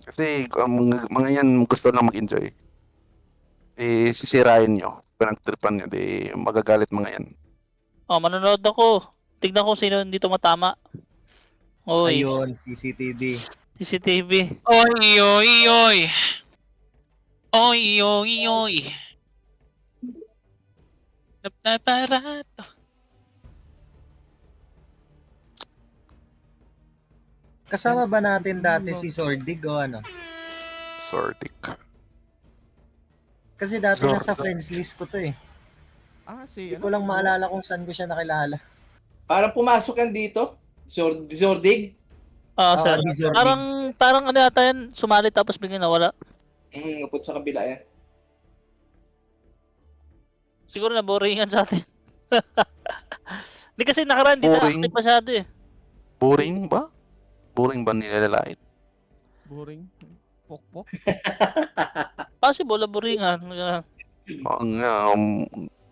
Kasi mga yan gusto lang mag-enjoy. Eh, sisirain nyo. Pinagtripan nyo, di magagalit mga yan. Oh, manonood ako. Tignan ko sino hindi tumatama. Oy, Ayun, CCTV. CCTV. Oy, oy, oy. Oy, oy, oy. Napaparato. Kasama ba natin dati si Sordig o ano? Sordik. Kasi dati Sor- nasa friends list ko to eh. Si Hindi ko lang maalala kung saan ko siya nakilala. Parang pumasok yan dito. Zordig. Ah, Oo, sir. di Zordig. Parang ano yata yan, sumali tapos biglang nawala. Upot sa kabila yan. Siguro na-boringan sa atin. Hindi kasi nakaraan, hindi na Boring. active masyado eh. Boring ba? Boring ba nilalait? Boring. Pokpok. Possible, na-boringan. Ang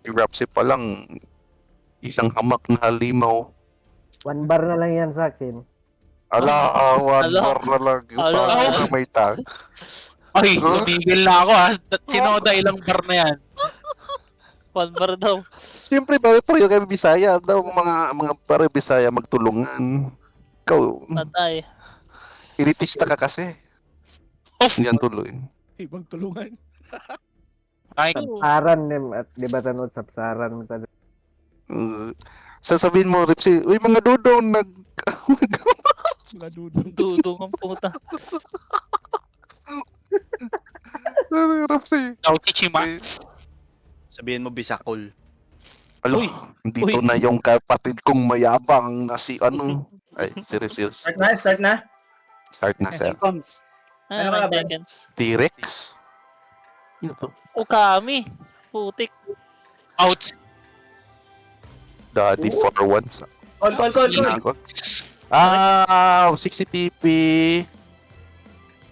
Rapsi pa lang, isang hamak na halimaw. 1 bar na lang yan sa akin. Ala, one Ala. bar na lang. Ala. Tayo na may tag. Ay, Huh? tumigil na ako ha. Sinoda ilang bar na yan. 1 bar daw. Siyempre, pareho kayo Bisaya daw, mga pareho Bisaya magtulungan. Ikaw, Patay. elitista ka kasi. Yan tuloy. Ibang tulungan. Ay, Sapsaran, at di ba tanod, sapsaran mo talaga. Sasabihin mo, Ripsi, uy mga dudong, Mga dudong. Dudong ang puta. Ripsi. daw Chichima. Sabihin mo Bisakol. Alo, Uy. dito Uy. na yung kapatid kong mayabang na si ano. Ay, serious. Start na, start na. Start na, sir. Comes. Ay, Ano ka 9 ba? seconds. T-Rex? Ano to? O kami. Putik. Outs. Daddy for once. Call. Sinagot.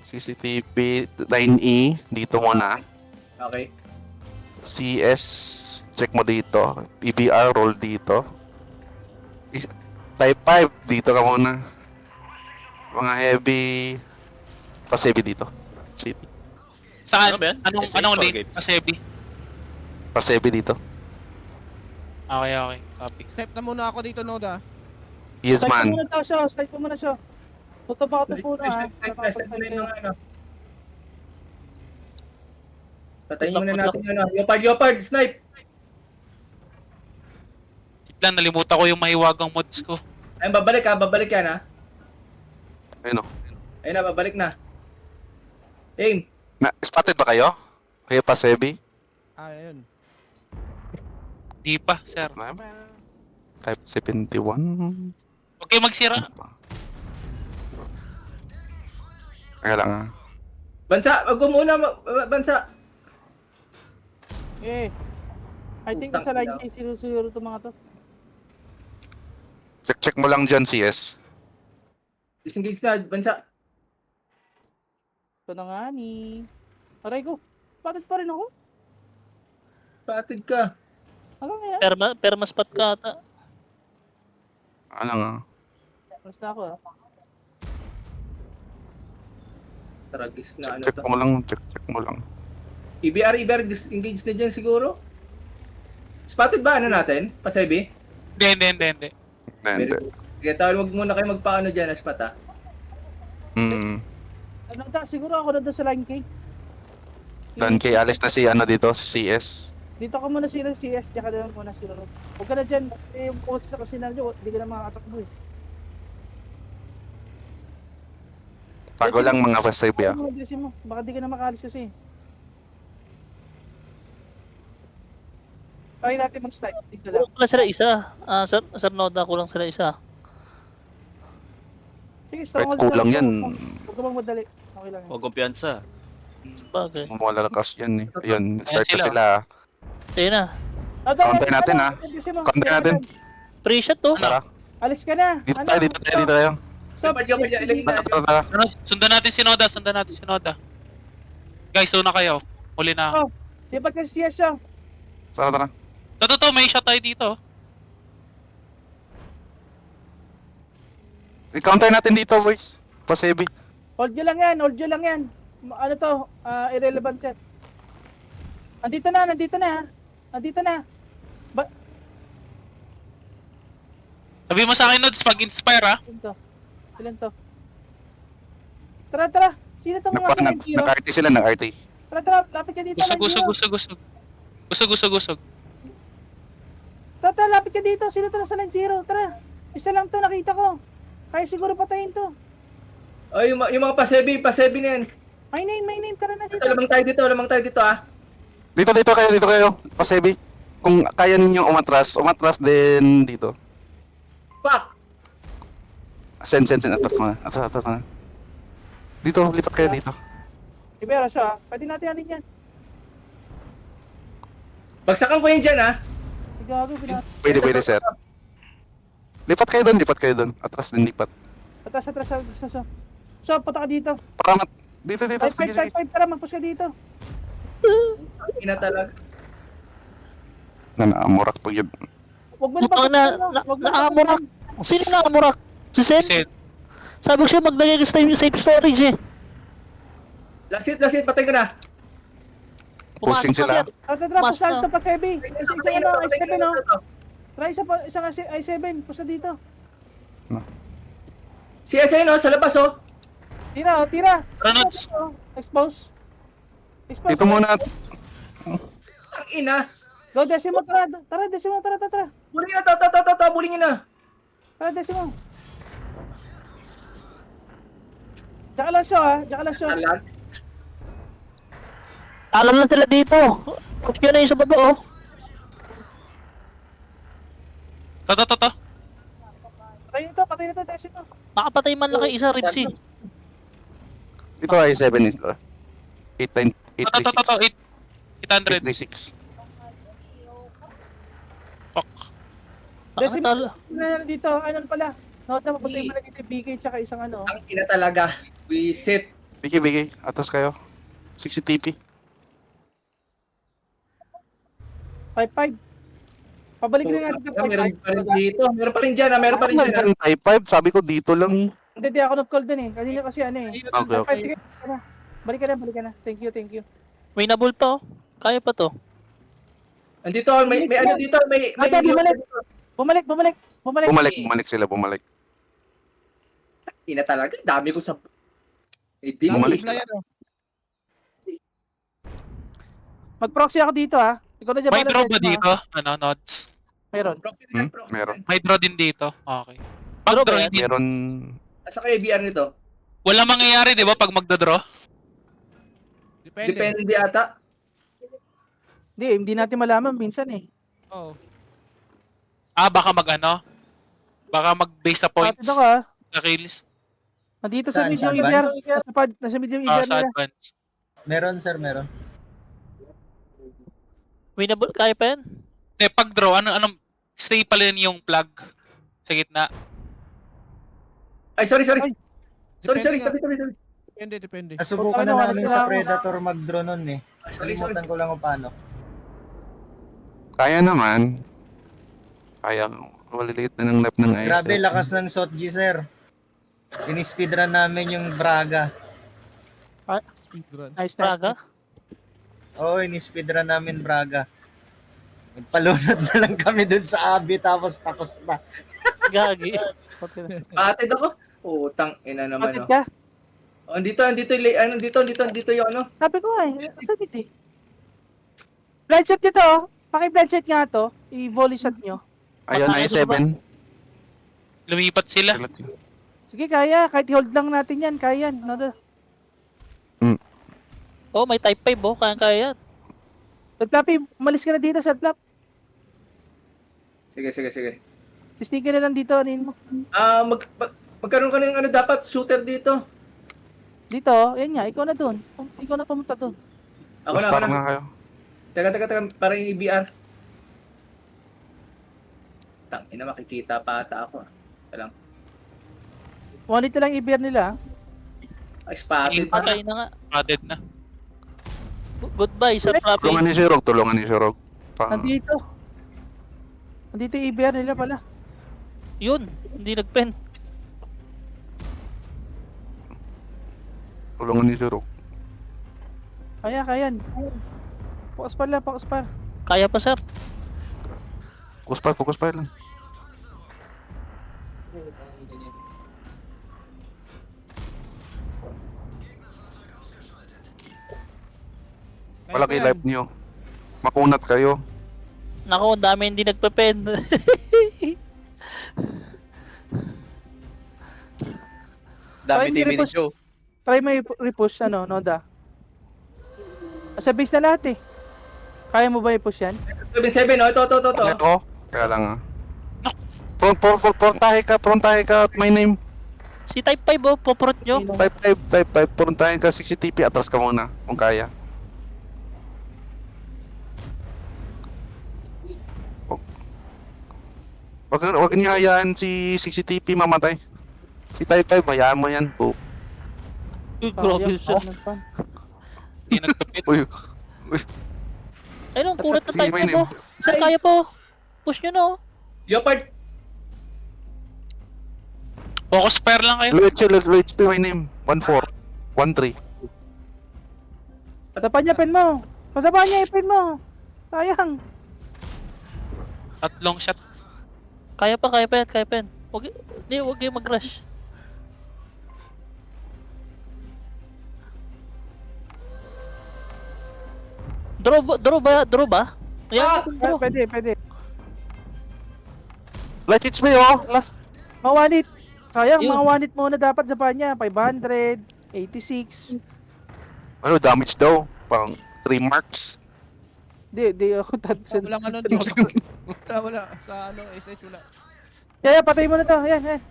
CCTV 9E, dito muna. Okay. CS, check mo dito. PBR, roll dito. Type 5, dito ka muna. Mga heavy, pas heavy dito. City. Saan? Ano ba yan? Anong SA for lane? games? Masebi. Pas heavy dito. Okay. Copy. Step na muna ako dito, Noda. Yes, man. Start ko muna siya. Tutapa ka po na ha. Start na yung mga ano. Patayin muna natin yung ano. Leopard, snipe. Lang, nalimutan ko yung mahiwagang mods ko. Ayun, babalik yan ha. Ayun o. Ayun na, babalik na. Aim. Spotted ba kayo? Kayo pas heavy? Ayun. Di pa, sir. Type 71. Huwag kayo magsira. Kaya lang ah. Bansa, wag ko muna, bansa. Eh. I think Utang sa line ina. kay sinusuro itong mga to. Check mo lang dyan, CS. Disengage na, bansa. Ito na nga ni. Aray ko. Patid pa rin ako. Patid ka. Alam nga yan. Perma spot ka ata. Kaya lang ah. Alas na ako ha. Tragis na ano Check to. mo lang, check mo lang. EBR, disengage na dyan siguro. Spotted ba ano natin? Pasebi? Hindi. Hindi. Kaya tawag wag muna kayo magpaano dyan na spot ha. Ano ta? Siguro ako na doon sa line kay. Dan kay alis na si ano dito, si CS. Dito ka muna sila CS. Diyan ka na lang muna sila. Huwag ka na dyan. Eh, yung post sa kasinal nyo. Hindi ka na makakatakbo eh. Tago lang mga first save ah. Ano mo, desin mo. Baka di ka na makalis kasi. Try natin mag-snipe. Dito lang. Kulang sila isa. Sir Noda, kulang sila isa. Sige, Kahit stronghold kulang lang. yan, Huwag ka bang madali. Okay lang yan. Huwag kumpiyansa. Bagay. malalakas yan eh. Ayun, start na sila. sila. Ayun na. Counter natin, ha? Counter natin. Free shot to. Tara, Alis ka na. dito tayo. Dapat yung kanya ilagay na. Tara. Ano, sundan natin si Noda. Guys, una kayo. Huli na ako. Di ba't kasi siya siya? Tara. Totoo, may shot tayo dito. I-counter natin dito, boys. Pas heavy. Hold nyo lang yan, hold nyo lang yan. Ano to, irrelevant yan. Nandito na, nandito na. Nandito na. Sabi mo sa akin, Nods, pag-inspire ha. Ilan to? Ilan to? Tara, tara. Sino tong mga sa line zero? Nag-RT sila, nag-RT. Tara, tara. Lapit ka dito. Gusog, line zero. gusog. Tara, tara. Lapit ka dito. Sino to sa line zero? Tara. Isa lang to, nakita ko. Kaya siguro patayin to. Ay, yung mga pasebi na yan. My name. Tara na dito. Lamang tayo dito ah. Dito kayo. Pasebi. Kung kaya ninyong umatras din dito. Fuck! Send. Atras mo na. Dito, lipat kayo dito. Ibera siya. Pwede natin yan. Bagsakan ko yun dyan ah. Gago, Pwede, sir. Lipat kayo doon. Atras din, lipat. Atras. So, punta ka dito. Para dito. 5, Sige. tara, magpush ka dito. Ina talaga. Amurak pag yun. Huwag mo na Putang na, nakamurak. Sino nakamurak? Si Sen? Kasi, Sabi ko siya maglagay ka sa safe storage eh. Last hit, patay ko na. Pushing Pumasok sila. kasi. Tara, Mas push lang na. to pa, Sebi. Isa I7 no? Tara, isang I7. Push na dito. Si SN no, sa labas oh. Tira. Tara, Nods. Expose. Dito muna. Ang ina. Go, Decimo, tara. Decimo. Bulingin na, bulingin na. Tara, Decimo. Diyan ka lang siya. Talag. Alam na sila dito. Push ka na yung sa baba oh. To. Patay na to, Decimo. Makapatay man lang kay isa, Ripsy. Dito ay 7 is 800. 836. Fuck. Decimo. Tala. Dito, ano pala. Note na mapunta yung malagay yung BK tsaka isang ano. Ang ina talaga. Visit. Bigay. Atas kayo. 60 TP. 5-5. Pabalik na natin yung Meron 5-5. pa rin dito. Meron pa rin dyan. Ano type 5? Sabi ko dito lang eh. Hindi ako nag-call dun eh. Kanina kasi ano eh. Okay. Balik ka na. Thank you. May nabulto. Kaya pa to. Andito, may ano dito. May Ate, bumalik. Bumalik sila. Ina talaga. Dami ko sa... Bumalik. Supply yan, oh. Mag-proxy ako dito ha. Ikaw na dyan. May bahala, draw ba Decimo, ha? dito? Ano, Nods? Meron. Meron. May draw din dito. Okay. Pag Draw ba draw, yan? hindi. Meron. Asa ka ABR nito? Wala mangyayari, di ba, pag magda-draw? Depende. Depende ata. Hindi natin malaman minsan eh. Oo. Baka Baka mag-base sa points. Kapit ako ha. Sa kills. Nandito sa Saan? medium Sa EBR. advance? Nasa medium EBR Sa nila. advance. Meron, sir, meron. May kaya pa yan? Hindi, pag draw, anong stay pala yun yung plug sa gitna. Ay, sorry. Ay. Sorry. Depende Tabi. Depende. Nasubukan na namin sa Predator mag-draw nun eh. Sorry. Kalimutan ko lang kung paano. Kaya naman. Kaya. Maliliit na ng lap ng ice. Grabe, lakas ng SOTG, sir. Ini-speedrun namin yung Braga. Speedrun. Nice. Praga? Oo, ini-speedrun namin Braga. Nagpalunod na lang kami dun sa Abi tapos na. Gagi. Atid ako. Utang ina naman Kapit oh. ka? Dito yung ano. Sabi ko sabi di. Blindshot nyo to. Paki-blindshot nga to. I-volley shot nyo. Ayun, i7. Lumipat sila. Sige, kaya. Kahit i-hold lang natin yan. Kaya yan. No, Oh, may type 5 oh. Kaya yan. Sir Flappy, umalis ka na dito, Sir Flap. Sige. Sistig ka na lang dito. Anin mo. Magkaroon ka ng ano dapat shooter dito. Dito, yan nga. Ikaw na dun. Ikaw na pumunta dun. Ako Basta na. na kayo. Teka, para yung EBR. Tang ina, makikita pa ata ako. Lang. Wanit lang i-bear nila. Ay, spotted na. Patay na nga. Added na. Goodbye, Sir Flappy. Tulungan ni Shirog. Nandito. Nandito yung i-bear nila pala. Yun. Hindi nag-pen. Tulungan ni Zero. Kaya, kayan. Focus par lang, focus par. Kaya pa, sir. Focus pa lang. Kaya Malaki pa yan. life niyo. Makunat kayo. Nako, ang dami hindi nagpe-pen. Dami Ay, TV ni repost. Joe. Try mo i-repush, Noda. Sa base na lahat eh. Kaya mo ba i-push yan? 7-7, oh. Ito. Ito. Kaya lang Frontahe ka at my name. Si Type 5, oh, poprot nyo. Type 5. Frontahe ka 60 TP. Atras ka muna. Kung kaya. Wag niyo hayaan si 60 TP mamatay. Si Type 5, hayaan mo yan. Oh. Uy, grabe siya. Hindi nagkapit. Uy, Ayun, ang kulat na Sige, Type may 5, oh. Sir, kaya po. Push nyo na, oh. Leopard. Focus fire lang kayo. low HP, my name. 1-4. 1-3. Patapan niya, pen mo. Patapan niya, pen mo. Sayang. Tatlong shot. Kaya pa yan. Huwag kayo mag-rush. Draw ba? Ayan, draw. Pwede. Light HP, oh. Last. Mga wanit. Sayang, Yun. mga wanit muna dapat sa panya. 500, 86. Ano, damage daw. Parang 3 marks. Di ako touch. Walang ano to. Wala. Sa ano, SH wala. Yeah, patay mo na to. Yan.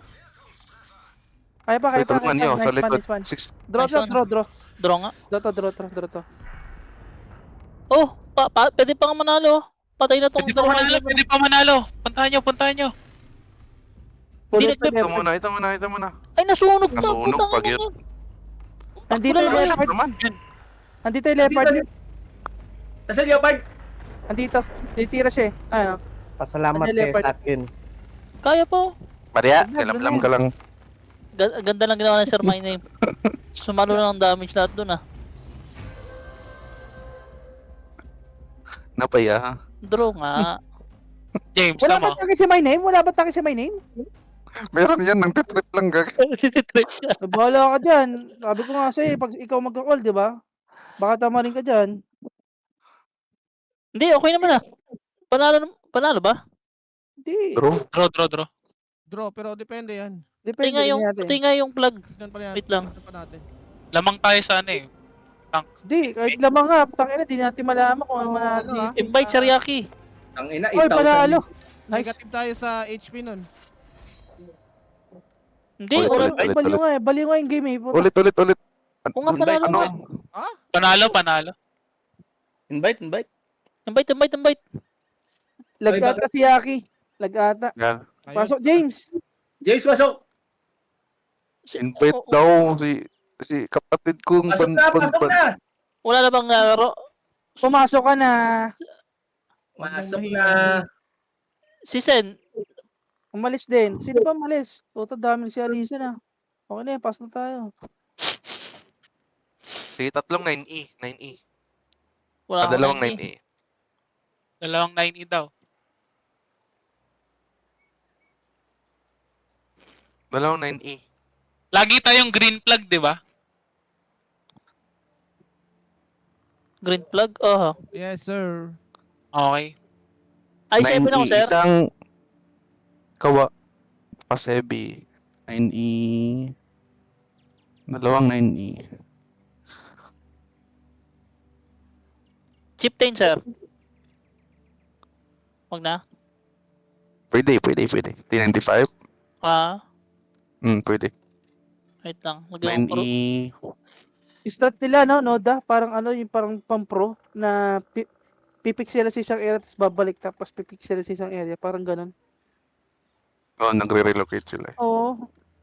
Kaya pa. Tulungan niyo sa likod. Nice one. 6. Draw. Draw nga. Draw to. Oh, pwede pang manalo. Patay na tong Pwede pa manalo. Puntahan nyo. Hindi Full nagpe- effort. Ito muna. Ay, nasunog pa. Nasunog Putang pag ina yun. yan. Andito Wala yung lang. leopard. Naman. Andito yung leopard. Nasa Leopard. Andito. Titira siya eh. Ano? Pasalamat Ano, kay leopard? Sakin. Kaya po. Maria, Doon kalamlam yan. ka lang. Ganda lang ginawa ni Sir My Name. Sumalo na ng damage lahat dun, ah. Napaya, ha? Draw nga. James, Wala tama. ba taki si my name? Wala ba taki si my name? Meron yan, nang trip lang, gag. Bahala ka dyan. Sabi ko nga sa'yo, pag ikaw magka-call, di ba? Baka tama rin ka dyan. Hindi, okay naman, ah. Panalo ba? Hindi. Draw. Draw, pero depende yan. Pati Depende rin natin. nga yung plug. Tignan pa yan. Wait lang. Tignan pa natin. Lamang tayo sa ano eh. Hindi, kahit lamang nga. Tangina, di natin malaman kung ano Oo, man ano, ah. natin. Invite Sir Yaki. Ang ina, Oy, 8,000. panalo. Nice. Negative tayo sa HP nun. Hindi, Ulit, wala. ulit. Baliw nga yung game eh. Puta. Ulit. Kung nga panalo Ano? nga. Panalo. Invite. Invite. Lag Oy, ata si Yaki. Lag ata. Yan. Ayun. Pasok, James. James, pasok. Invite Oo, daw si kapatid kong Pasok na. Wala na bang laro? Pumasok ka na. Huwag nang Pasok mahiya. na. Si Sen. Umalis din. Sino ba umalis? Puta, daming si Alisa na. Okay na yan, pass na tayo. Sige, tatlong 9E. Wala akong Dalawang 9E. 9E. Dalawang 9E daw. Dalawang 9E. Lagi tayong green flag, di ba? Green plug? Oh. Yes, sir. Okay. Ay, 7 ako, 9E. sir. Isang kawa. Pasebi. 9E. Dalawang 9E. Chieftain, sir. Wag na. Pwede. T95? Pwede. Wait lang. Lagyan ko 9E. Strat nila, no, Noda? Parang ano, yung parang pang-pro na pipik sila sa isang area tapos babalik tapos pipik sila sa isang area. Parang ganun. Oh, nagre-relocate sila. Oo.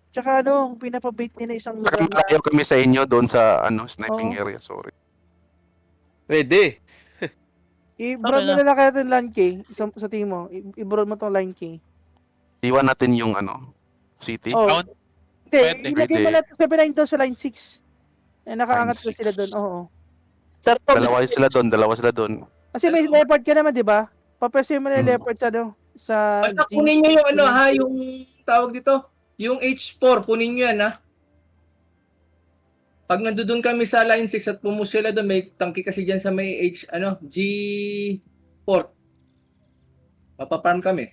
Tsaka ano, pinapabait nila isang Saka lugar na... malayo kami sa inyo doon sa sniping Oo. area. Sorry. Pwede. I-broad Okay mo na. na lang kaya itong line K sa team mo. I-broad mo itong line K. Iwan natin yung city. Oh. Down. Hindi, Pwede. ilagay mo Pwede. lang 79 to sa line 6. Eh, nakaangat Times ko sila six. doon, oo. Sir, po, Dalawa sila doon. Kasi may leopard ka naman, di ba? Papresin mo na yung Hmm. leopard sa, sa Basta G. kunin nyo yung ano ha, yung tawag dito, yung H4, kunin nyo yan ha. Pag nandoon kami sa line 6 at pumus sila doon, may tangki kasi dyan sa may G4. Papaparm kami.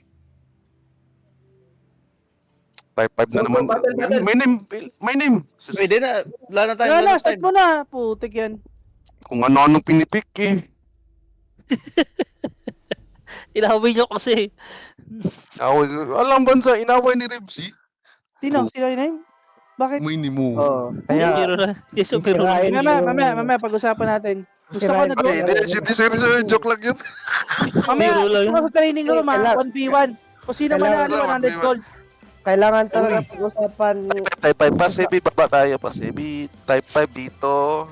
5-5 na Go, naman. battle. My name. Pwede na. Wala na tayo. Wala, Wala na start tayo. mo na. Putik yan. Kung ano-anong pinipik eh. inaway nyo kasi. Alam bansa, inaway ni Rebsy. Tino, sino yun yun? Bakit? May ni mo. Oo. Kaya, Biro na. Yes, biro na. sisirain Mamaya, pag-usapan natin. Gusto ko Sisirain na Ay, hindi, seryoso, joke lang yun. Mamaya, Biro lang gusto ko sa training room, ha? Kailangan- 1v1. Kung sino Kailangan- manalo, 100 gold. kailangan talaga pag-usapan. Type 5, Pacific, baba tayo, Pacific. Type 5 dito.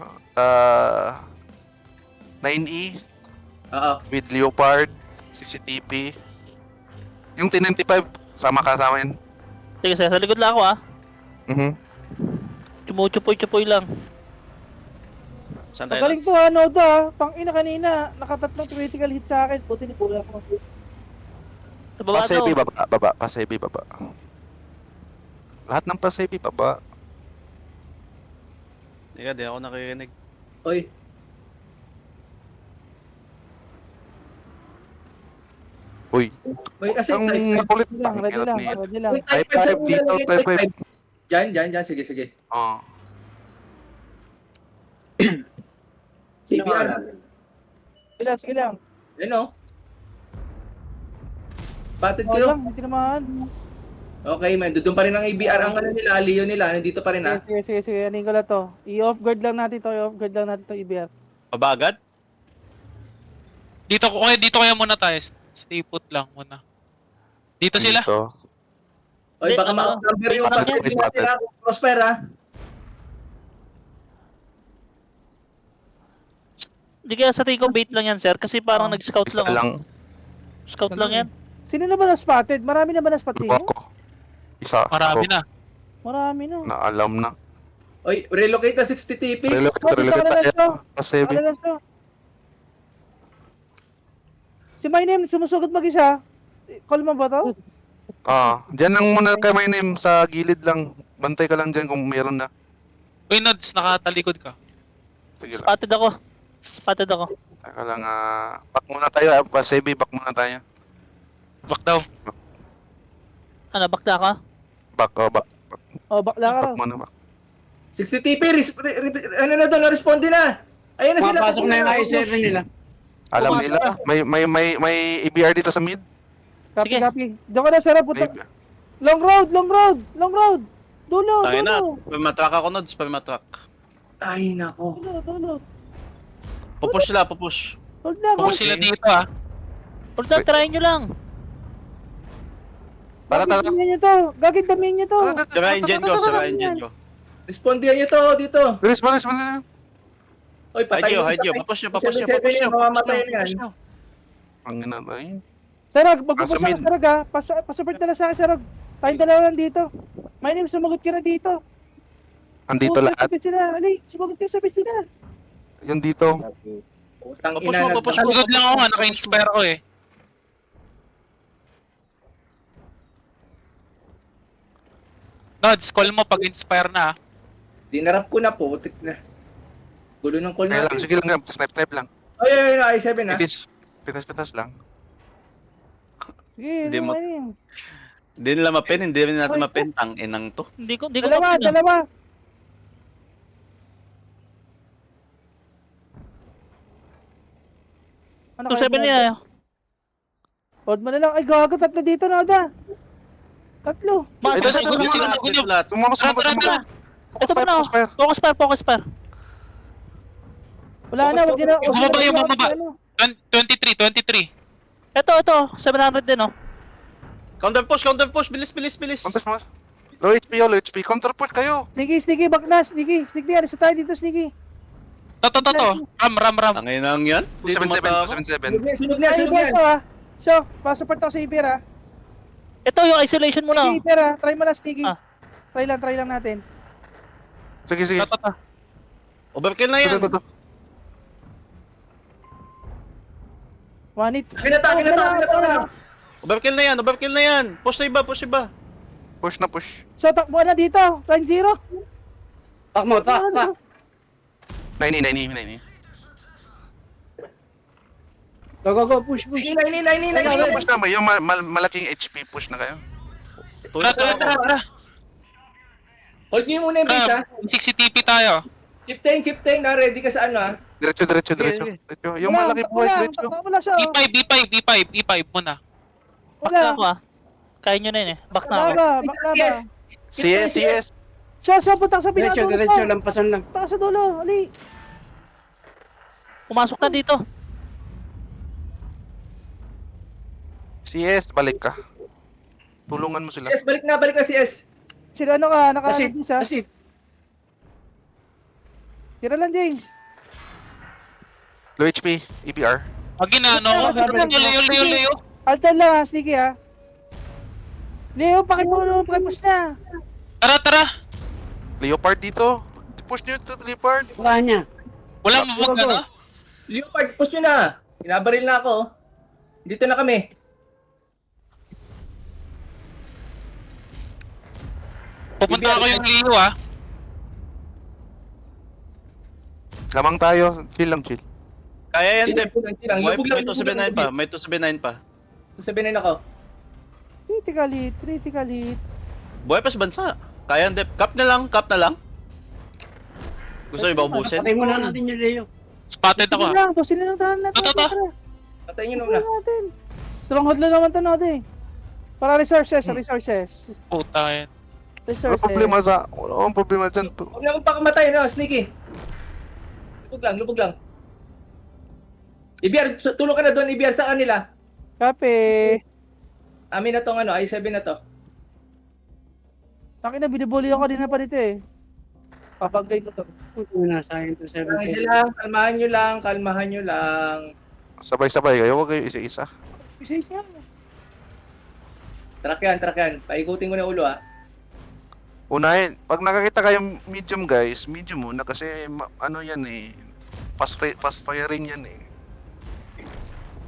9E Oo. with Leopard, CCTV. Yung T95, kasama yun. Sige, sir, sa likod lang ako, ah. Chumuchupoy-chupoy lang. Saan tayo? Magaling to ha, Noda ha. Tangina kanina, nakatatlong critical hit sa akin. Buti ni Kuya ko. Sa baba daw. Pacific, baba. Pacific, baba. Lahat ng Pacific, baba. Teka, di ako nakikinig. Oy, Uy, kasi ang type makulit. Ready lang, ready lang. 5. Type 5 Type 5 dito, type 5. Diyan, sige. Oh. CBR. Sige lang. Yan o. Batid Okay kayo. lang, hindi naman. Okay, man. Doon pa rin ang ABR ang ano nila, Leo nila. Nandito pa rin ha. Sige. Anin ko lang to. I-off guard lang natin to. IBR. Baba agad? Dito kaya muna tayo. Stay put lang muna. Dito sila. Dito. Oy, baka Hindi, ma-number yung parang basket yan. natin ha. Prosper ha. Hindi kaya sa tingin ko bait lang yan, sir. Kasi parang nag-scout Isa lang. lang. Scout lang yan. Sino na ba na-spotted? Marami na ba na-spot Ano sino? ako? Isa. Marami ako. na. Marami na. Na alam na. Oy, relocate na 60 TP. Relocate Bakit tayo. ka Pacific. Ano lang to? Si My Name, sumusugod mag-isa. Call mo ba to? Diyan lang muna kay my name sa gilid lang. Bantay ka lang diyan kung meron na. Uy, Nods, nakatalikod ka. Sige lang. Spotted ako. Teka lang, back muna tayo. Pacific, back muna tayo. Back daw. Ano, bakta ka? Back, back. Oh, bakla ka raw. Back muna, back. 60 TP. Ano na doon? Responde na. Ayun na sila. Papasok na yung I7 nila. Alam Pumasok nila. May EBR dito sa mid. Sige. Copy. Diyan ka na, sarap. May, Long road. Dulo. Tayo na. Pamatrack ako, Nods. Pamatrack. Ay, nako. Dulo. Pupush sila, pupush. Hold lang, Pupo sila dito ah. Hold on, try nyo lang. para tara. Gagawin damihan niyo to. Sira engine ko, sira engine ko. Respondihan nyo to dito. Response na. Oy, patay Hide nyo. Papush nyo, papush nyo, 77 papush nyo. yan, mamamatay yan. Ang ina tayo. Sarag, magpupush Nasa ka, mid. Sarag ha. Pasupport na lang sa akin, Sarag. Tayong dalawa lang dito. My name, sumagot ka na dito. Andito lahat. Sabi sila, ali, sumagot ka sabi sila. Yung dito. Utang Papush ina mo, na. papush mo. Likod lang ako, naka-inspire ko eh. Nods, call mo pag inspire na ah. Dinarap ko na po. Utik na. Gulo ng call Kaya lang, natin. sige lang. Snipe lang. Ay, I7 na. Pitas lang. Sige, Hindi ano mo- mo yun? Hindi nila mapin, hindi rin natin mapin. Tang inang to. Hindi ko Dalawa. Ano 2-7 niya. Hold mo na lang. Ay, gago. Tatlo dito na, Oda. Tatlo. Mas, Ay, mas, dito, mas, dito, mas, Dito lahat. Tumakos. Tara. Ito ba na? Focus fire. Wala na, wag yun na. Yung bumaba. 23. Ito, 700 din, oh. Counter push. Bilis. Counter mo. Low HP. Counter push kayo. Sneaky, back na. Sneaky, alis tayo dito, Sneaky. To. Ram. Ang inang yan. Dito 277. Sunog na. Ay, boss, ha. So, pasupport ako sa Iber, ha. Ito, yung isolation mo na. Sige, Iber, ha. Try mo na, Sneaky. Ah. Try lang natin. Sige. To. Overkill na yan. Ito. One hit. Kinata na. Overkill na yan. Push na iba. Push na push. So, takbo na dito. 10-0. Takmo, tak. 90. Go, push. Nine. Push na ba? Yung malaking HP push na kayo. Tara. Hold niyo muna yung base, ha? 60 TP tayo. Chip 10, na ready ka sa ano, ha? Diretso. Yung malaki po, diretso. Wala siya. E5 muna. Back na Wala. ako ah. Kaya nyo na yun eh. Back na ako. Back na ba? Yes. CS. Siya, punta sa pinatulos. Diretso, lampasan lang. Punta sa dulo. Ali. Pumasok na dito. CS, balik ka. Tulungan mo sila. Yes, balik na CS. Sila ano ka? Asit, Naka-dis ha? asit. Tira lang, James. Low HP, EBR. Agi na, no? Leo. Altan lang ha, Sneaky ha. Leo, pakipush na. Tara. Leopard dito. Push nyo ito, Leopard. Wala niya. Wala mo Go. na. Leopard, push nyo na. Inabaril na ako. Dito na kami. Pupunta ako yung Leo, ah. Lamang tayo. Chill lang. Kaya yan, Dep. May May 279 pa. Sabihin ako. Critical hit. Buhay pa sa bansa. Kaya yan, Dep. Cap na lang. Gusto iba ubusin? Patay muna natin yung Leo. Spotted ako, ah. Tusin na lang tahan natin. Ito. Patayin nyo na muna. natin. Stronghold lang naman to natin. Para resources. Puta yan. Wala problema dyan. Huwag na akong pakamatay, no, Sneaky. Lubog lang. Ibiar, tulong ka na doon, Ibiar, sa kanila. Kape. Amin na tong ano, i7 na to. Takin na, binibuli ako din na pa dito eh. Papagay ko to. Una, sayang to 7. Isa lang, kalmahan nyo lang. Sabay-sabay kayo. Huwag kayo isa-isa. Isa-isa. Track yan. Paikutin ko na ulo, ha. Unahin, pag nakakita kayong medium guys, medium muna kasi ano yan eh. Fast firing yan eh.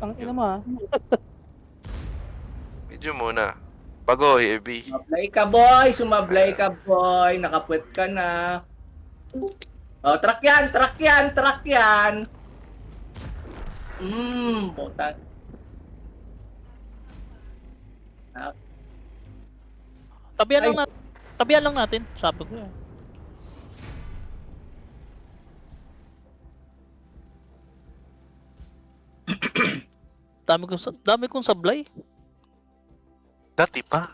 Ang ina mo ha. Medium muna. Bago, heavy. Sumablay ka, boy. Nakapwet ka na. Oh, track yan. Puta. Tabihan lang natin. Sabi ko yan. Dami kong sablay. Dati pa.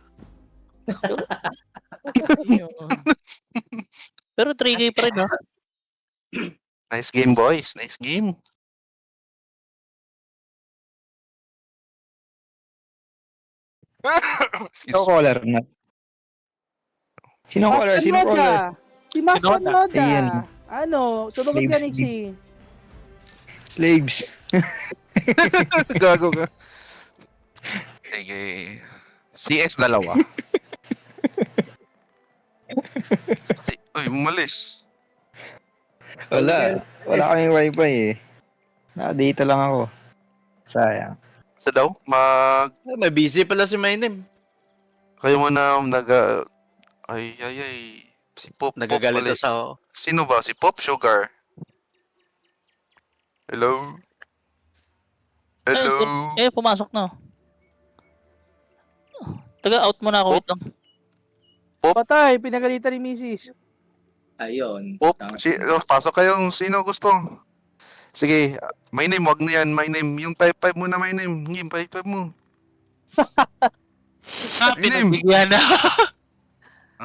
Pero 3K pa rin ha. Nice game boys. Nice game. Sino caller na? Sino caller? Si Master Sinoda. Noda. Ayan. Ano? Sumagot ka, Slaves Nixie. Slaves. Gago ka. Sige. CS dalawa. Uy, umalis. Wala. Wala kaming wifi eh. Naka-data lang ako. Sayang. Sa daw, May busy pala si Mainem. kayo muna ay. Si Pop. Nagagalit Pop na sa ako. Sino ba? Si Pop Sugar. Hello? Hello? Pumasok na. Taga-out muna ako. Wait lang. Patay, pinagalitan ni Mrs. Ayun. Pop, pasok kayong sino gusto. Sige, my name, wag na yan, my name. Yung type 5 muna, my name. Yung type 5 mo. Pinagbigyan na.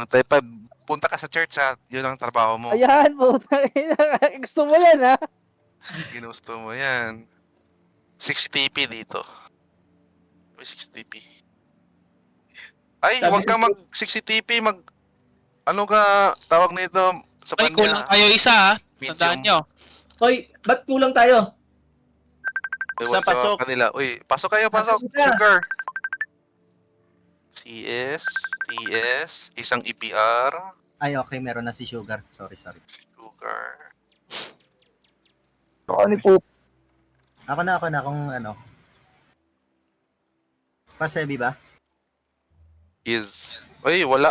Type 5, punta ka sa church ha. Yun ang trabaho mo. Ayan, puta. Gusto mo yan ha? Ginusto mo yan. 60 TP dito. Uy, 60 TP. Ay, Sabi wag ka sa- mag 60 TP, ano ka, tawag nito sa Ay, kulang panya. tayo isa, ha. Medium. Tandaan nyo. Hoy, ba't kulang tayo? Ewan Isa, sa pasok. kanila. Uy, pasok kayo, pasok. Isa. Sugar. CS, TS, isang EPR, Ay, okay, meron na si Sugar. Sorry. Sugar. Ako ni Poop. Ako na kung ano. Pasebi ba? Is, ay, wala.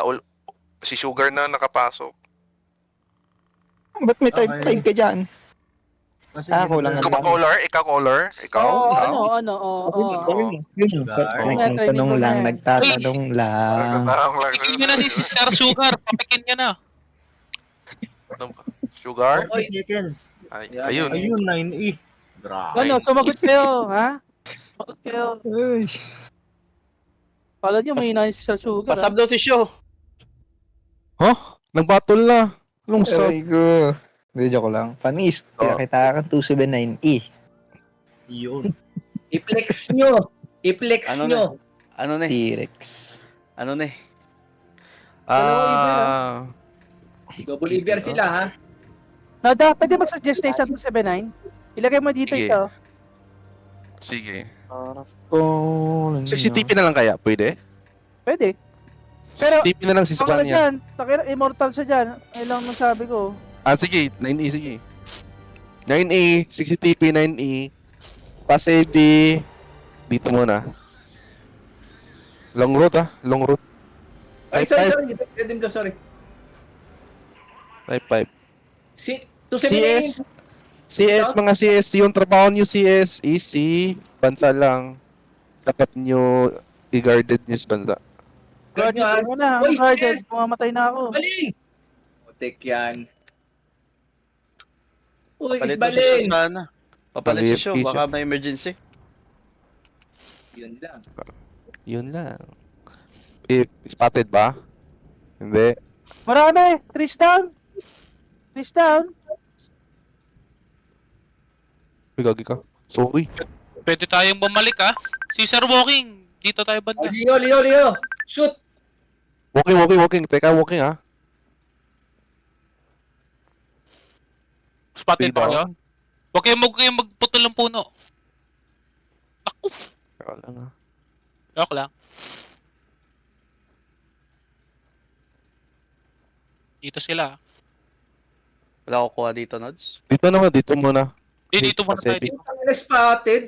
Si Sugar na nakapasok. Ba't may type Okay. 5 ka dyan? Pasebi Ako lang Ikaw ba caller? Ikaw caller? Ikaw? Oo, Ikaw? Sugar. Nagtatanong lang, nagtatanong lang. Papikin nyo na si Sir Sugar. Papikin nyo na. Sugar? 40 seconds. Ay, Yan. ayun. Ayun, 9E. Grabe. Ano, sumagot kayo, ha? Sumagot kayo. Uy. Kala nyo may inahin si Sir Sugar. Pasab daw si Show. Nag-battle na. Anong sub? Aray ko. Hindi, joke lang. Panis, Oh. kita ka 279E. Yun. I-flex nyo. I-flex Ano nyo. Ano ne? T-Rex. Ano ne? Double EBR sila, ha? Noda, pwede mag-suggest na isang 279? Ilagay mo dito Sige. isa. Sige. Oh, CCTV na lang kaya? Pwede? Pwede. Pero, CCTV na lang si Baka Sabanya. dyan, takira, immortal siya dyan. Ayun lang masabi ko. Sige. 9E, sige. 9E, CCTV 9E. Pasebi. Dito muna. Long road long road. Ay, sorry. Redeem daw, sorry. Type 5. Si 279. CS, mga CS, yung trabaho nyo CS is si bansa lang. Dapat nyo i-guarded nyo sa bansa. Guard nyo, ha? Guardian mo na, Oy, Guardian. yes! Mamatay na ako. Baling! Putik yan. Uy, Palit is daw si Show baling! sana. Papalit si Palit Show. si Baka may emergency. Yun lang. Yun lang. Spotted ba? Hindi. Marami! 3 down! 3 down! Gagi ka. Sorry. Pwede tayong bumalik, ha? Si Sir Walking. Dito tayo Oh, banda. Leo! Shoot! Walking. Teka, walking ha. Spotted Diba? tayo. Huwag kayong magputol ng puno. Naku! Teka lang ha. Joke lang. Dito sila. Wala ko kuha dito, Nods. Dito muna. Dito muna tayo. Pasebi. Dito. Ang spotted.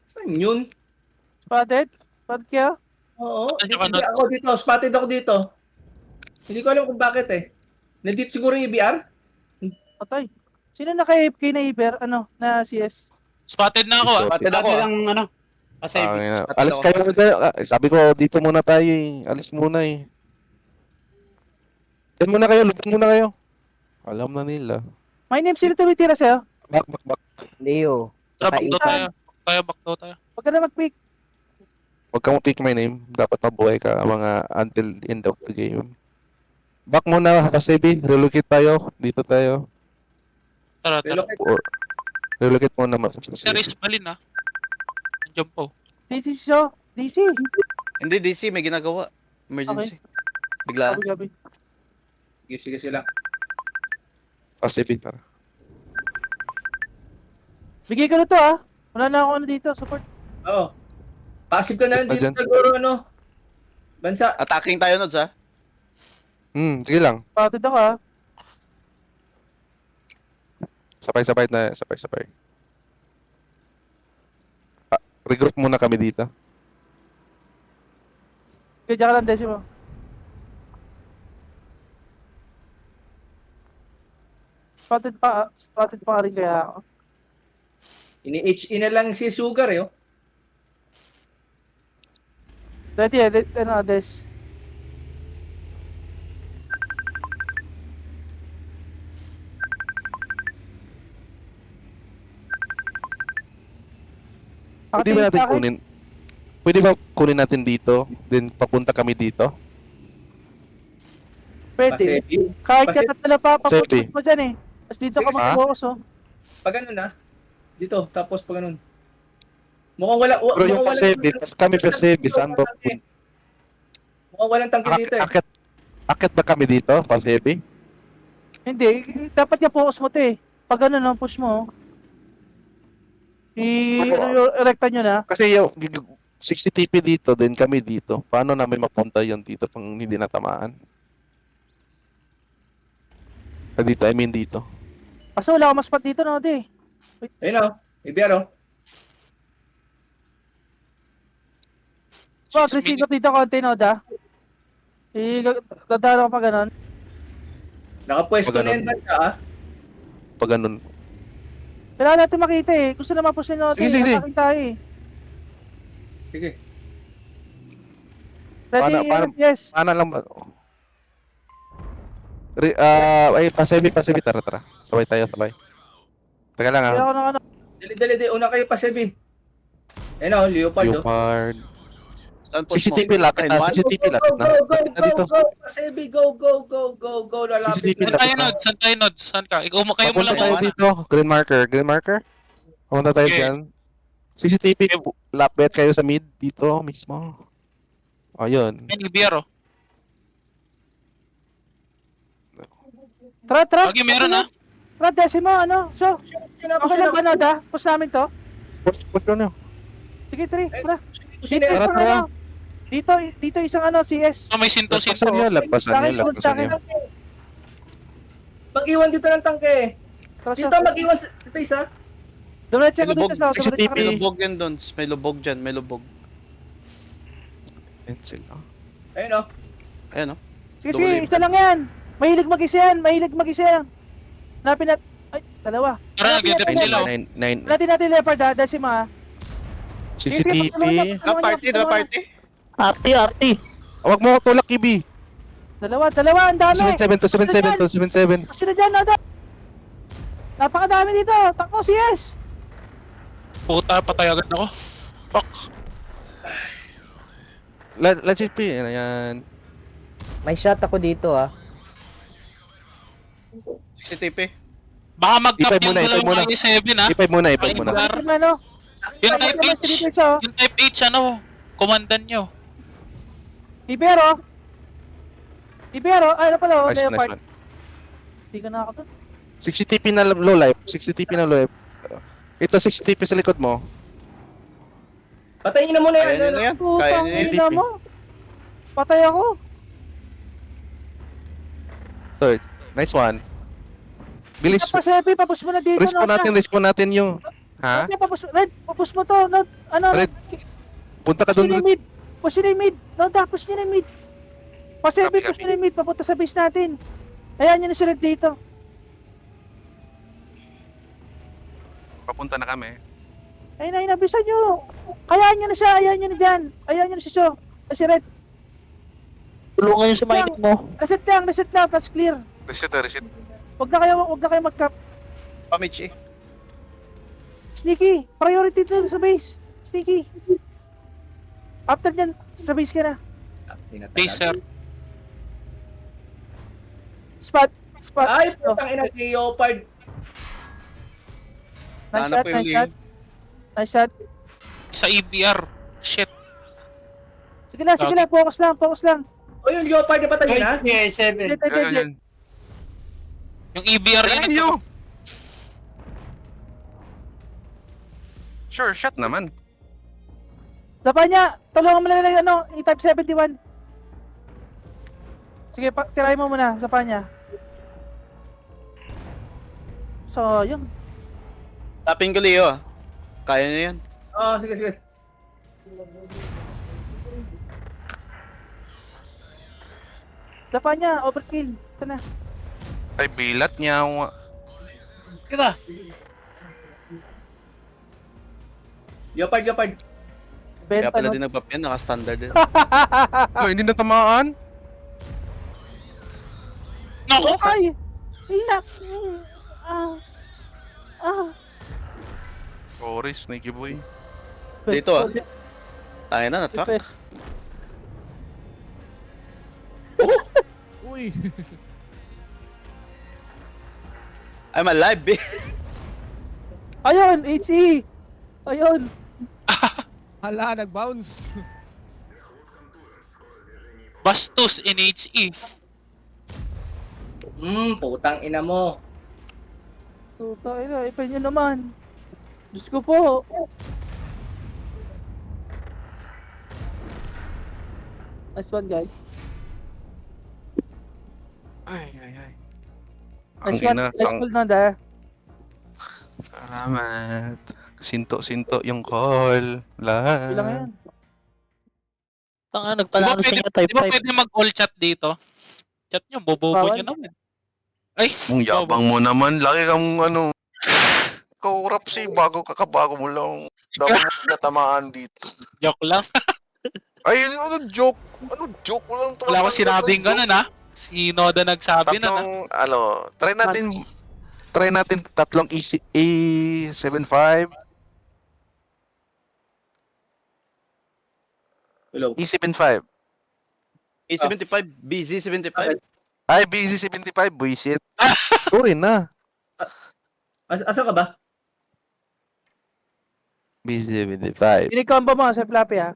Saan yun? Spotted? Spotted kayo? Oo. Saan ka, Hindi Nods? ako dito. Spotted ako dito. Hindi ko alam kung bakit eh. Nandito siguro yung EBR? Patay. Sino naka-AFK na Iber? Ano? Na CS? Spotted na ako, ha? Spotted ako, Dati ah. lang, ano, pasebi. Alis kayo dyan. Sabi ko, dito muna tayo eh. Alis muna eh. Diyan muna kayo. Lupin muna kayo. Alam na nila. My name, sino tumitira sa'yo? Back. Leo. Tara, backdoor tayo. Backdoor tayo. Huwag ka na mag-pick. Huwag kang pick my name. Dapat mabuhay ka mga until the end of the game. Back muna, Pasebi. Relocate tayo. Dito tayo. Tara. Relocate muna. Sir is balin, ha? Nandiyan po. DC siya. DC. Hindi, DC. May ginagawa. Emergency. Bigla. Gabi. Sige sila. Pasebi, tara. Bigay ko na to ah. Wala na ako ano dito. Support. Oo. Passive ka na lang Basta dito dyan. sa siguro ano. Bansa. Attacking tayo, Nods, ha? Sige lang. Spotted ako ah. Sabay-sabay na. Sabay-sabay. Regroup muna kami dito. Kaya ka lang, Decimo. Spotted pa rin kaya ako. Ini-HE na lang si Sugar eh. Oh. Dati ano, Des. Pwede ba natin kunin? Pwede ba kunin natin dito? Then papunta kami dito? Pwede. Pasebi. Kahit Kasi- ka na pa, Sige. papunta mo dyan eh. Tapos dito Sige, ka mag-focus oh. Pag ano na. Dito. Tapos pag ganun. Mukhang wala. Pero yung Pasebi, kami Pasebi, saan ba? Mukhang walang tangke dito eh. Akit ba kami dito, Pasebi? Hindi, dapat niya focus mo to eh. Pag ano no, push mo. I-erecta nyo na. Kasi yung 60 TP dito, then kami dito. Paano namin mapunta yon dito pang hindi natamaan? Dito, I mean dito. Kaso wala akong mas spot dito, Noda eh. Ayun o. ABR o. So, aggressive ko dito konti, Noda. Dadaro ko pa ganun. Nakapwesto Pag na yan ganun. banda ah. Pag ganun. Kailangan natin makita eh. Gusto na mapus ni Noda Sige, eh. sige, sige. Atakin tayo eh. Sige. Ready, Paano- yes. Paano lang ba? Ay, pasebi. Tara. Sabay tayo. Teka lang Kaya ah. ako ng ano. Dali. Una kayo pa, Sebi. Ayun o, Leopard o. Leopard. Saan push mo? CCTV lapit na. Ayun, CCTV lapit na. Lapit na dito. Sebi, go. Lalapit CCTV na. Saan tayo, Nod? Saan ka? Ikaw mo, kayo mo Papunta lang tayo muna. dito. Green marker. Papunta tayo Okay. dyan. CCTV, lapit kayo sa mid dito mismo. Ayun. Yan, ABR oh. Tara. Okay, meron ah. Tara, Decimo, ano? So, okay lang ba, Noda? Push namin to? Push nyo. Sige, 3. Tara. Kusina Dito yan. Tara, isang tara. ano. Dito isang ano, CS. So, may sinto. Lagpasan nyo. Mag-iwan dito ng tangke. Tara, Dito so, mag-iwan sa space ha. dumiretso May ko dito lubog. sa CCTV. May lubog yan doon. May lubog dyan. May lubog. Pencil. Ayun o. Ayan o. Sige, isa lang yan. Mahilig mag-isa yan. Hanapin natin. Ay, dalawa. Tara, nag-edit sila oh. 9. Hanapin natin Leopard ha, Decimo ha. CCTV. Arty. Huwag mo ko tulak, Kibi. Dalawa, ang dami. 77. Push na dyan, Noda. Napakadami dito. Takbo, CS. Puta, patay agad ako. Fuck. Legit P. Ayan. May shot ako dito ah. CCTV. Baka mag-tap Ipay yung muna, ipay muna. dalawang i7 ah. Ipay muna. Bar. Ano? Yung type Naman H. dito isa, oh. Yung type H ano. Komandan nyo. Ibero, ano pala, oh, Nice Leopard. one. Hindi ka nakakapit. 60TP na low life. Ito 60TP sa likod mo. Patayin nyo na muna Kaya yan. nyo na yan. Kaya Putang nyo yan. ina mo. Patay ako. Third. Nice one. Bilis. Papush mo na dito. Respawn natin yung... Ha? Papush mo to. No, ano? Red, Punta ka Push nyo doon. na yung mid. Push nyo na yung mid. Push nyo na yung mid. Pasebi, Copy, push nyo na yung mid. Papunta sa base natin. Ayan nyo na sila dito. Papunta na kami. Ayun, nabisan nyo. Hayaan nyo na siya. Hayaan nyo na dyan. Hayaan nyo na si Sho. Si Red. Tulungan yung sa mining mo. Reset lang. Tapos clear. Reset. Huwag na kayo mag-cap. Pamich eh. Sneaky, priority to sa base. Sneaky. After dyan, sa base ka na. Base sir. Spot. Ay, Oh, putang ina, Leopard. Hanap ko yung link. Nice shot. Sa EBR. Shit. Sige lang. Focus lang. O yung Leopard na patayin ha. Hindi. Yung EBR yun. Sure, shot naman. Dapat niya, tulungan mo lang yung i-type 71. Sige, tirahin mo muna sa panya. Sayang. Tapin ko Leo ah. Kaya nyo yan. Oo, sige. Dapat niya, overkill. Ito na. Ay, bilat niya. Leopard. Kaya Benta, pala no? din nagpap yan. Naka-standard din. Oh, hindi na tamaan. Naku! Ay! Hilak! Sorry, Sneaky Boy. Dito, ah. Tayo na, na-track. Uy. I'm alive eh. Ayun, HE! Ayun! Hala, nag-bounce. Bastos in HE. Putang ina mo. Tuta, ipin nyo naman. Diyos ko po. Nice one, guys. Ay. Nice one, nice one, Nanda. Salamat. Sinto-sinto yung call. Ilang Lahat. yan? Tanga, Di ba nagpanalo sa pwede, inyo type di ba 5. pwede mag-all chat dito? Chat nyo, bobobo Bawal. nyo naman. Ay, Ang yabang mo naman. Lagi kang ano. Corruption bago kakabago mo lang. Dapat mo natamaan dito. joke lang. Ay, ano joke? Ano joke mo lang? Wala akong sinabing ganun ha. Si Noda nagsabi na na. Tatlong, ano, try natin tatlong E75. Hello. E75. A75, BZ75. Ay, BZ75, buisit. Sorry na. Asa ka ba? BZ75. Ini-combo mo, Sir Flappy, ha?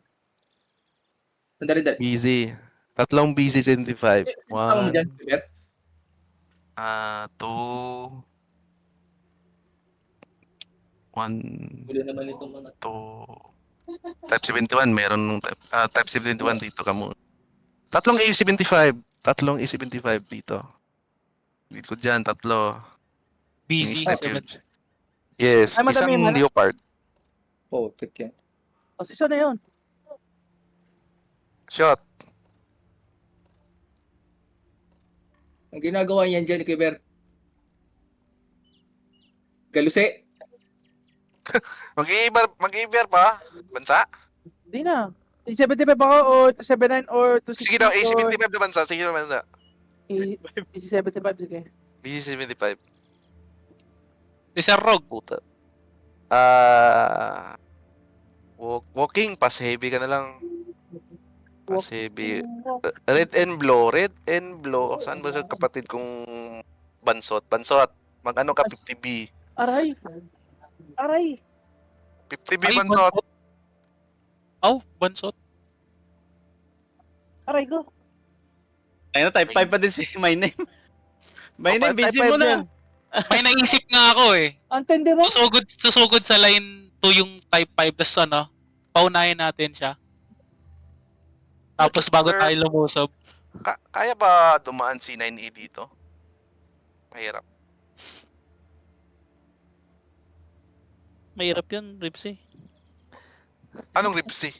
Sandali, dali. BZ. Tatlong BZ75. Tama mo dyan, One, Bert? two, one, Huli naman itong mga... two. Type 71, meron nung type 71 dito ka muna. Tatlong A75. Tatlong A75 dito. Dito dyan, tatlo. Busy. Yung Yes, Ay, madami isang yun, ano? leopard. Oh, check yan. O, sisa na yun. Shot. Ang ginagawa niyan dyan, kay Bert. Galuse. Mag-i-bear pa? Bansa? Di na. 75 ako o 79 or 260 Sige daw, A75 na bansa. Sige na bansa. 75, sige. BC75. Si Sir Rog. Puta. Walking, pass heavy ka na lang. Pass heavy. Red and blow. Red and blow. Saan ba sa kapatid kong bansot? Bansot. Mag-ano ka 50B? Aray! Aray! 50B Ay, bansot. Oh, bansot. Aray ko! Ayun na, type 5 pa din si my name. My name, Type busy 5 mo na. yan. May naisip nga ako eh. Antindi mo? Susugod sa line 2 yung type 5. Tapos ano, paunahin natin siya. Tapos bago Sir. tayo lumusob. Kaya ba dumaan si 9E dito? Mahirap. Mahirap yun, Ripsy. Anong Ripsy?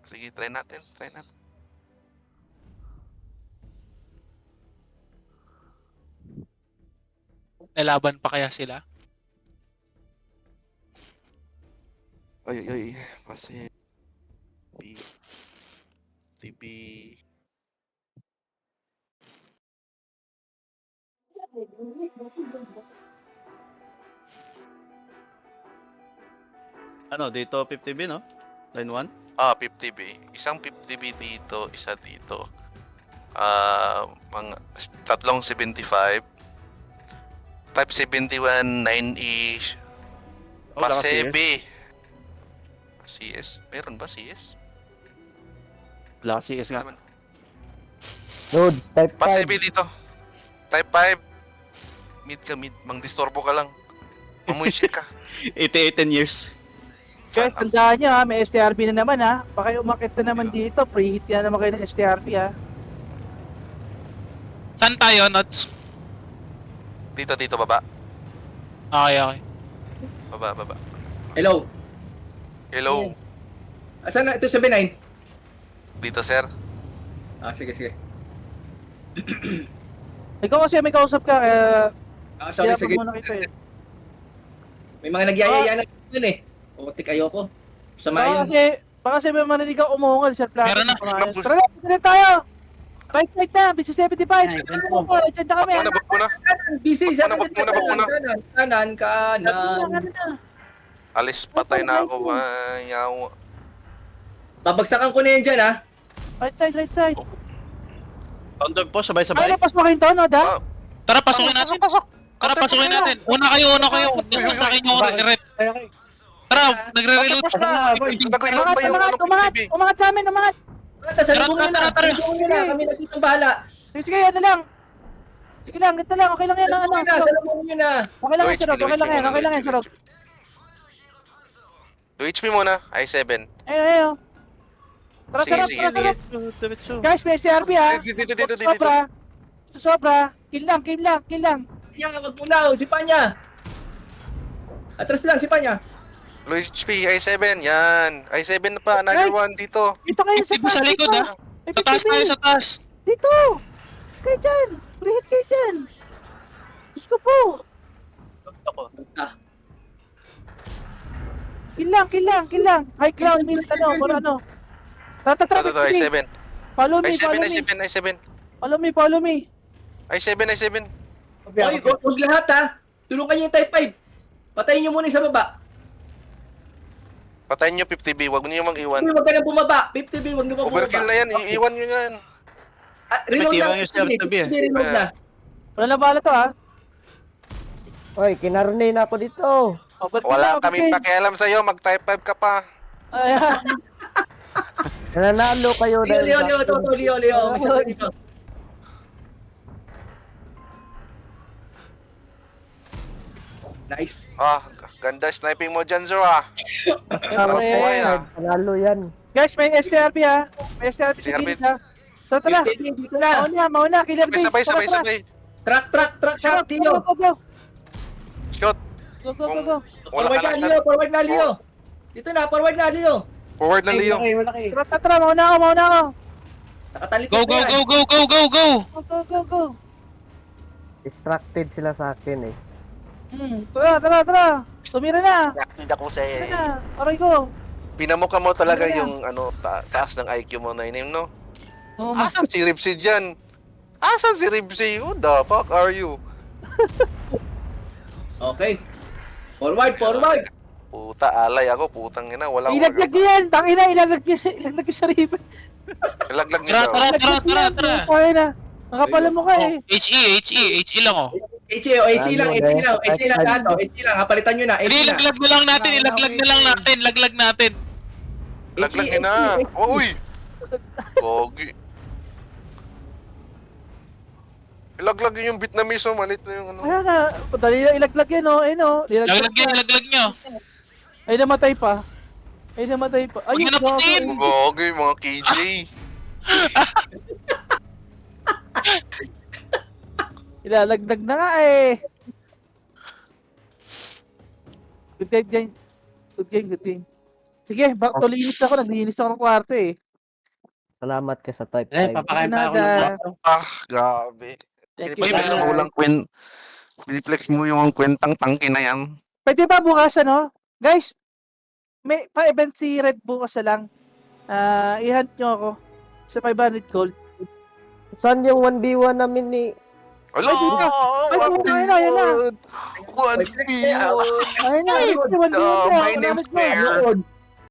Sige, try natin. Nalaban pa kaya sila? Ay. Kasi... TB... Ano, dito 50B, no? Line 1? 50B. Isang 50B dito, isa dito. Mga tatlong 75. Type 71, 9E. Oh, wala ka Pasebi. CS. Meron ba CS? Wala ka CS nga. Loads, type 5. Pasebi dito. Type 5. Mid ka, mid. Mang-disturbo ka lang. Mamuy shit ka. 10 years. Guys, tandaan nyo ha, may STRP na naman ha. Baka yung umakit na naman dito, preheat na naman kayo ng STRP ha. Saan tayo, Nods? Dito, baba. Okay. Baba. Hello. Hello. Asan na? Ito 79. Dito, sir. Sige. Ikaw kasi may kausap ka, kaya Sorry, hirapan sige. muna kita eh. May mga nagyayaya na yun eh. Otik, ayoko. Sama yun. Baka kasi may manilig ka umungal, Sir Flappy. Meron na. Tara na tayo! Right na, BC 75. Legend na kami. Back muna. Busy, Bak muna. Kanan. Alis, patay na ako. Ayaw. Babagsakan ko na yun dyan, ha? Right side. Counter po, Ay, sabay-sabay. napasmakin to, no, da? Tara, pasukin natin. Tara, pasukin natin. Una kayo. Sa akin yung red. Okay. Tara, nagre-reload. Nag-reload pa yung unang 50B. Umangat sa amin. Salubungin na. Tara. Kami na dito bahala. Sige, yan na lang. Sige lang, ganito lang. Okay lang yan. Salubungin na. Okay lang yan, Sirog. Okay lang yan, Sirog. 2 HP muna. I7. Ayun. Tara, Sige. sarap. Guys, may SRP ha. Dito. Sobra. Kill lang. Panya, wag punaw. Si Panya. Atras lang, si Panya. Low HP, I7, yan. I7 na pa, another Guys! one dito. Dito kayo sa 50 sa likod, dito. ah. May Sa taas 50. tayo, sa taas. Dito! Kayo dyan! Rehit kayo dyan! Diyos ko po! Kill lang! High ground, ano. Ito, Traffic, I7. Follow me, I7, follow me. I7. Follow me. I7. Oy, huwag lahat ha. Tulungan niyo yung type 5. Patayin niyo muna yung sa baba. Patayin nyo 50B, huwag niyo mag-iwan. Huwag ka na bumaba. 50B, huwag niyo pa bumaba. Overkill na yan, iiwan nyo yan. Reload Bitiwan na. yung self to be, 50B, reload na. Wala na bala to, ha? Oy, kinarnay na ako dito. Wala kaming pakialam sa'yo, mag-type 5 ka pa. Ayan. Nananalo kayo Leo, dahil Leo. May sakit dito. Nice. Ganda sniping mo dyan, Zo, ah. Sarap Okay. buhay, ah. Nanalo yan. Guys, may STRP, ha? May STRP sa STRP. gilid, ha? Tara. Dito na. Mauna, killer base. Sabay. Track, shot, Leo. Go. Shot. Go. Wala ka lang. Forward na, Leo. Dito na, forward na, Leo. Forward na, Leo. Tara, mauna ako. Nakatalikod Go, na yan. Go. Distracted sila sa akin eh. Tara. Tumira na. Nakakita ko sa Tara na. Aray ko. Pinamukha mo talaga Ano na? yung taas ng IQ mo na inim, no? Oh, Asan si Ripsy dyan? Asan si Ripsy? Who the fuck are you? Okay. Forward. Puta, alay ako, putang ina, walang ilaglag niyo yan. Tangina, ilaglag niyo sa ribbon. Ilaglag niyo Tara, daw. tara. Okay na. Nakapala mo ka eh. HE lang oh. HE lang. Lahat to. HE lang. Palitan nyo na. HE lang. Ilaglag na lang natin. Laglag natin. Ilaglag niyo na. Uy! Gogi. Ilaglag niyo yung Vietnamese, malit na yung ano. Kaya nga, dali na ilaglag yan oh. Ayun oh. Laglag nyo. Ay namatay pa. Ayun, Huwag nyo napatin. Gogi, mga KJ. Ilalagdag na nga eh. Good game. Sige, back to linis ako. Naglinis ako ng kwarto eh. Salamat ka sa type 5. Papakain pa ako ng Grabe. Thank you, Piniplex guys. mo lang piniplex mo yung kwentang tangke na yan. Pwede ba bukas ano? Guys, may pa-event si Red bukas na lang. I-hunt nyo ako sa 500 gold. Saan yung 1v1 namin ni... Hello! Ay, dito. Ay, ayun na. One B1! Ayun na, My name's Bear.